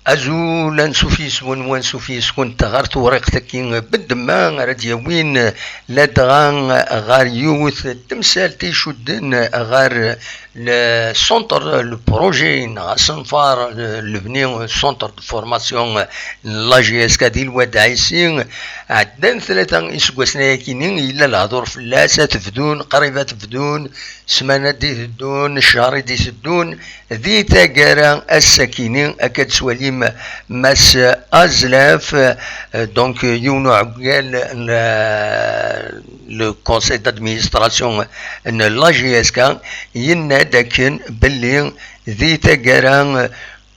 أزولا سوفيس ونوان سوفيس كنت غارت ورقتكين بالدما غادي وين لدغان غار يوث تمثال تيشدن غار السونتر البروجي صنفار لبني سونتر دو فورماسيون لا جي اس كادي الواد عيسين عدن ثلاثة اسكواسنا كينين إلا الهضور فلاسة تفدون قريبة تفدون سمانة دي تدون الشهر دي تدون ذي تاقارا الساكنين أكاد سواليم ماس أزلاف دونك يونو عقال لو كونسيل دادمينستراسيون ان لا جي اس كا ينا داكن بلي ذي تاقارا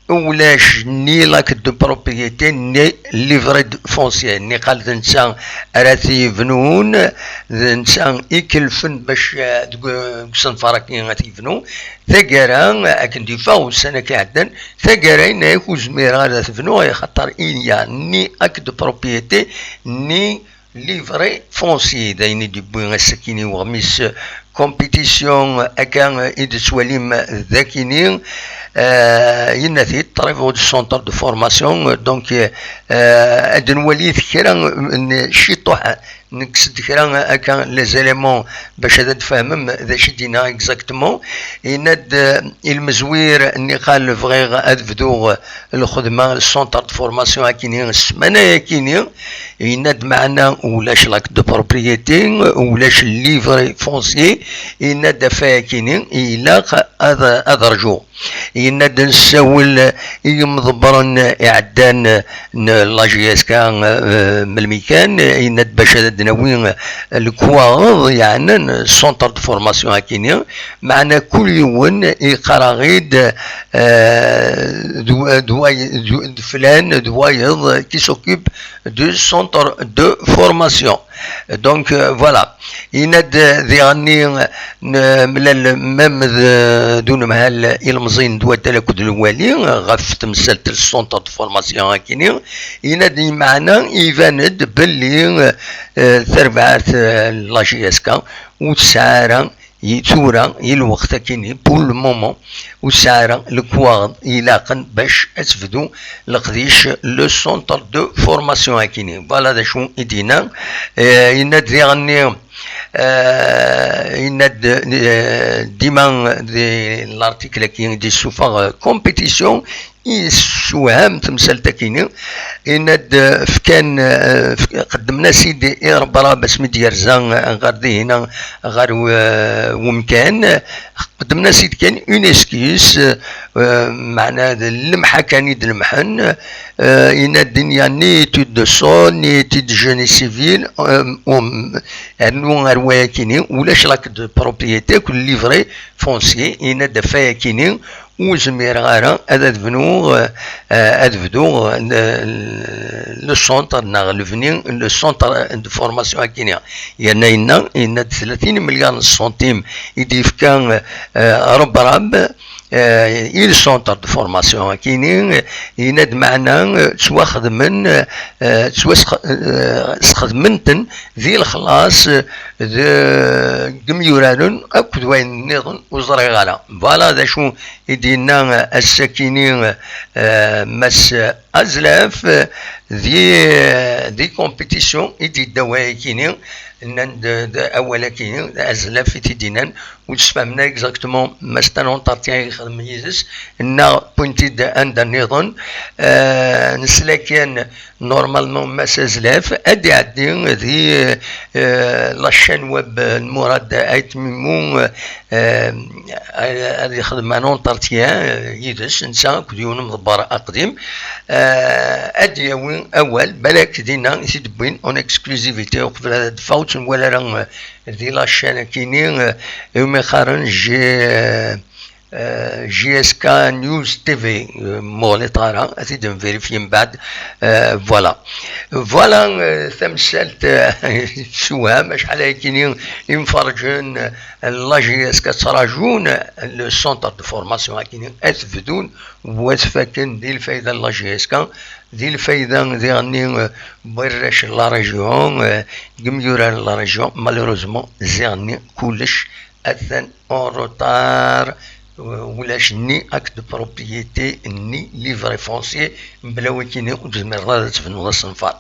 ولاش ني لاك دو بروبريتي ني ليفري فونسيي ني قال نسان راتي فنون نسان يكلفن باش صنفاركين غاتي فنو ثقرا اكن ديفاو سنه كعدن ثقرا يكون زميرا لا تفنو خاطر إليا ني اك دو بروبريتي ني ليفري فونسيي دايني دي بوين السكيني وغميس كومبيتيسيون اكان ايد سواليم ذاكينين ينثي طريفو دو سونتر دو فورماسيون دونك ادن وليد كرا شي طوح نكسد كرا كان لي زيليمون باش هذا تفهم ذا شدينا اكزاكتومون يناد المزوير اني قال فغي ادفدو الخدمه السونتر دو فورماسيون كينين السمانه كينين يناد معنا ولاش لاك دو بروبريتي ولاش ليفري فونسيي يناد فيها كينين الى هذا رجو يناد نساول يمضبرن اعدان لا جي اس كا من المكان يناد باش دناوين الكواغ يعني سونتر دو فورماسيون كينيا معنا كل يوم يقرا غيد فلان دوايض كي سوكيب دو سونتر دو فورماسيون دونك فوالا يناد ذي غني ملال مام دون مهال المزين دوا تلاكد الوالي غف تمثال السونتر دو فورماسيون كينيا يناد معنا يفاند باللي ثربعات لا جي اس كا وتسعارا يتورا الوقت كيني بول مومون وسعارا الكواغ يلاقن باش اسفدو لقديش لو سونتر دو فورماسيون كيني فوالا دا شو يدينا يناد ذي غني يناد ديما دي لارتيكل كي دي سوفا كومبيتيسيون يسوهم تمثال تاكيني يناد فكان قدمنا سيدي ربرا باش مديرزان غاردي هنا غار ومكان قدمنا سيدي كان اون اسكيس معنا اللمحه كان يد المحن يناد يعني تود دو سول ني تود جوني سيفيل يعني روايه كيني ولاش لاك دو بروبريتي كل ليفري فونسي يناد فيا كيني وزمير غارة أدفدو لو سونتر نغلفني لو سونتر دو فورماسيون كينيا يعني إن 30 مليون سنتيم يديف كان رب إل سونتر دو فورماسيون كيني يناد معنا تسوا خدمن تسوا خدمنتن ذي الخلاص ذا قميوران أكد وين نظن وزري غالا فوالا ذا شو يدينا الساكنين مس أزلاف ذي كومبيتيسيون يدي الدواء كيني نند أولا كيني أزلاف تيدينان وتسفهمنا اكزاكتومون ما ستانون تارتيان يخدم يزس إنا بوينتيد عند النظام نسلاكين نورمالمون ما أزلاف أدي عدي ذي لاشين ويب المراد أيت ميمون هذا يخدم نون تارتيان يدس إنسان كديون مضبر أقدم أدي وين أول بلاك دينا يدبين أون إكسكلوزيفيتي وقبل هذا فوت ولا راه ذي لاشين كينين يوم خارن جي جي اس كا نيوز تي في مولي طارا أتيدم فيريفي من بعد. فوالا تمثلت سوام شحال هيكين ينفرجون لا جي اس كا تراجون لو سونتر دو فورماسيون هيكين أثبتون واتفاكن دي الفايدة لا جي اس كا دي الفايدة ديالني برش لا ريجيون قميورا لا ريجيون مالوروزمون زيغني كلش أثن اون روتار ولاش ني اكت دو بروبريتي ني ليفري فونسي بلا وكيني وتزمر غادا تفنو الصنفار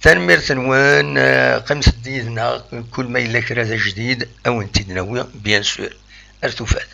تنمير تنوان قمس ديدنا كل ما إلا كرا جديد او انتي ناوي بيان سور ارتوفات.